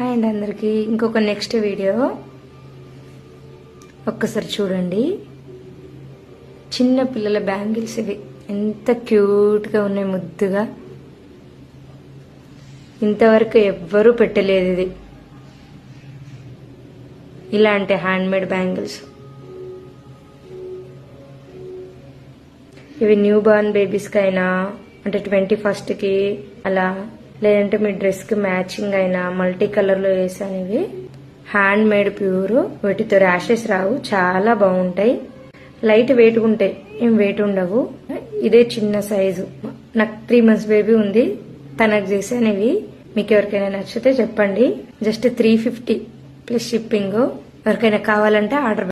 Hi అండి అందరికి. ఇంకొక నెక్స్ట్ వీడియో ఒక్కసారి చూడండి. చిన్న పిల్లల బ్యాంగిల్స్ ఇవి ఎంత క్యూట్ గా ఉన్నాయి, ముద్దుగా. ఇంతవరకు ఎవ్వరూ పెట్టలేదు ఇది, ఇలాంటి హ్యాండ్మేడ్ బ్యాంగిల్స్. ఇవి న్యూ బార్న్ బేబీస్ కి అయినా, అంటే 21st కి అలా, లేదంటే మీ డ్రెస్ కి మ్యాచింగ్ అయినా మల్టీ కలర్ లో వేసాను. ఇవి హ్యాండ్ మేడ్ ప్యూర్, వీటితో ర్యాషెస్ రావు, చాలా బాగుంటాయి. లైట్ వెయిట్ ఉంటాయి, ఏం వెయిట్ ఉండవు. ఇదే చిన్న సైజు, నాకు 3 months బేబీ ఉంది, తనకు చేశాను ఇవి. మీకు ఎవరికైనా నచ్చితే చెప్పండి. Just 350 plus shipping. ఎవరికైనా కావాలంటే ఆర్డర్